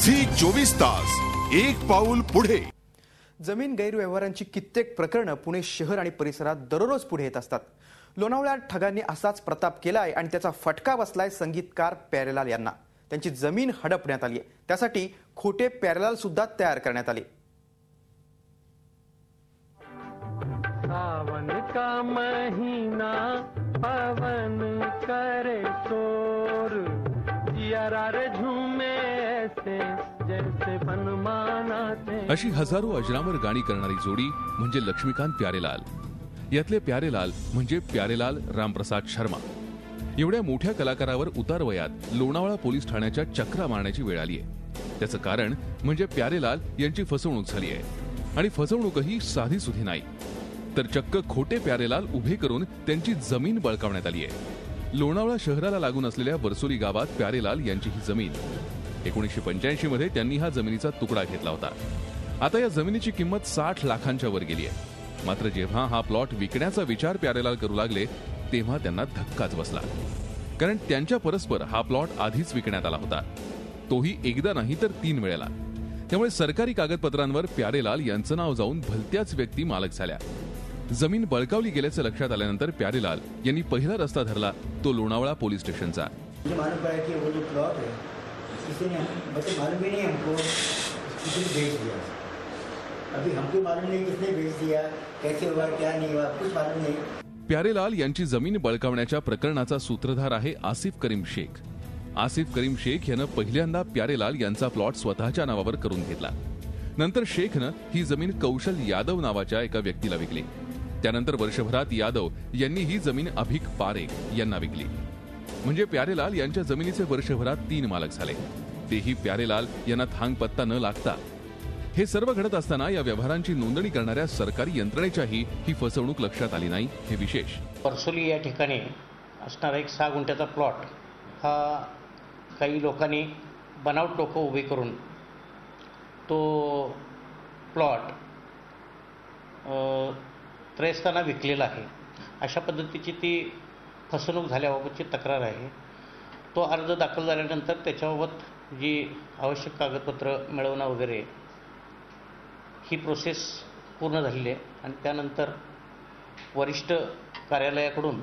Zee 24 तास एक पाऊल पुढे। जमीन गैरव्यवहारांची कित्येक प्रकरणं पुणे शहर आणि परिसरात दररोज पुढे येत असतात। लोणावळ्यात ठगांनी असाच प्रताप केलाय आणि त्याचा फटका बसलाय संगीतकार प्यारेलाल यांना। त्यांची जमीन हडपण्यात आली आहे, त्यासाठी खोटे प्यारेलाल सुद्धा तयार करण्यात आले। सावन का महीना पवन करे शोर, जियारा रे झूमे ऐसे जैसे बनमानाते। अशी हजारो अजरामर गाणी करणारी जोडी म्हणजे लक्ष्मीकांत प्यारेलाल। यातले प्यारेलाल म्हणजे प्यारेलाल रामप्रसाद शर्मा। एवढ्या मोठ्या कलाकारावर उतारवयात लोणावळा पोलीस ठाण्याच्या चक्रा मारण्याची वेळ आली आहे। त्याचं कारण म्हणजे प्यारेलाल यांची फसवणूक झाली आहे आणि फसवणूकही साधी सुधी नाही, तर चक्क खोटे प्यारेलाल उभे करून त्यांची जमीन बळकावण्यात आली आहे। लोणावळा शहराला लागून असलेल्या बरसोली गावात प्यारेलाल यांची ही जमीन 1985 मध्ये त्यांनी हा जमिनीचा तुकडा घेतला होता। आता या जमिनीची किंमत 60 लाखांच्या वर गेली आहे। मात्र जेव्हा हा प्लॉट विकण्याचा विचार प्यारेलाल करू लागले तेव्हा त्यांना धक्काच बसला, कारण त्यांच्या परस्पर हा प्लॉट आधीच विकण्यात आला होता, तोही एकदा नाही तर 3 वेळेला। त्यामुळे सरकारी कागदपत्रांवर प्यारेलाल यांचं नाव जाऊन भलत्याच व्यक्ती मालक झाल्या। जमीन बळकावली गेल्याचं लक्षात आल्यानंतर प्यारेलाल यांनी पहिला रस्ता धरला तो लोणावळा पोलीस स्टेशनचा। मुझे मालूम पड़ा कि वो जो प्लॉट है किसी ने मतलब मालूम ही नहीं हमको किसी ने बेच दिया। अभी हमको मालूम नहीं किसने बेच दिया, कैसे हुआ, क्या नहीं हुआ, कुछ मालूम नहीं। प्यारेलाल यांची जमीन बळकावण्याच्या प्रकरणाचा सूत्रधार आहे आसिफ करीम शेख। आसिफ करीम शेख यानं पहिल्यांदा प्यारेलाल यांचा प्लॉट स्वतःच्या नावावर करून घेतला। नंतर शेखनं ही जमीन कौशल यादव नावाच्या एका व्यक्तीला विकली। त्यानंतर वर्षभरात यादव यांनी ही जमीन अभिक पारेख यांना विकली। म्हणजे प्यारेलाल यांच्या जमिनीचे वर्षभरात 3 मालक झाले, तेही प्यारेलाल यांना थांग पत्ता न लागता। हे सर्व घडत असताना या व्यवहारांची नोंदणी करणाऱ्या सरकारी यंत्रणेच्याही ही फसवणूक लक्षात आली नाही, हे विशेष। बरसोली या ठिकाणी असणारा एक 6 गुंठ्याचा प्लॉट हा काही लोकांनी बनावट लोक उभे करून तो प्लॉट त्रयस्थाना विकलेला आहे, अशा पद्धतीची ती फसवणूक झाल्याबाबतची तक्रार आहे। तो अर्ज दाखल झाल्यानंतर त्याच्याबाबत जी आवश्यक कागदपत्र मिळवणं वगैरे ही प्रोसेस पूर्ण झालेली आहे आणि त्यानंतर वरिष्ठ कार्यालयाकडून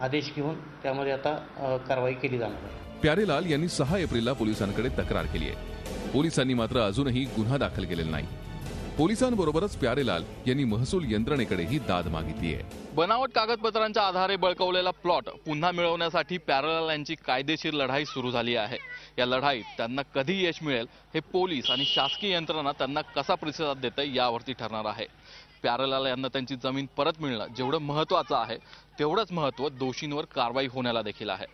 आदेश घेऊन त्यामध्ये आता कारवाई केली जाणार आहे। प्यारेलाल यांनी 6 एप्रिलला पोलिसांकडे तक्रार केली आहे। पोलिसांनी मात्र अजूनही गुन्हा दाखल केलेला नाही। पोलिसांबरोबरच प्यारेलाल यांनी महसूल यंत्रणेकडेही दाद मागितली आहे। बनावट कागदपत्रांच्या आधारे बळकावलेला प्लॉट पुन्हा मिळवण्यासाठी प्यारेलाल यांची कायदेशीर लढाई सुरू झाली आहे। या लढाईत त्यांना कधी यश मिळेल हे पोलीस आणि शासकीय यंत्रणा त्यांना कसा प्रतिसाद देते यावरती ठरणार आहे। प्यारेलाल यांना त्यांची जमीन परत मिळणं जेवढं महत्त्वाचं आहे तेवढंच महत्त्व दोषींवर कारवाई होण्याला देखील आहे।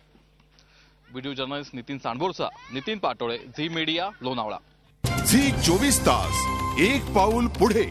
व्हिडिओ जर्नलिस्ट नितीन सांडबोरचा, Nitin Patole, Zee media, Lonavala. Zee 24 तास एक पाऊल पुढे।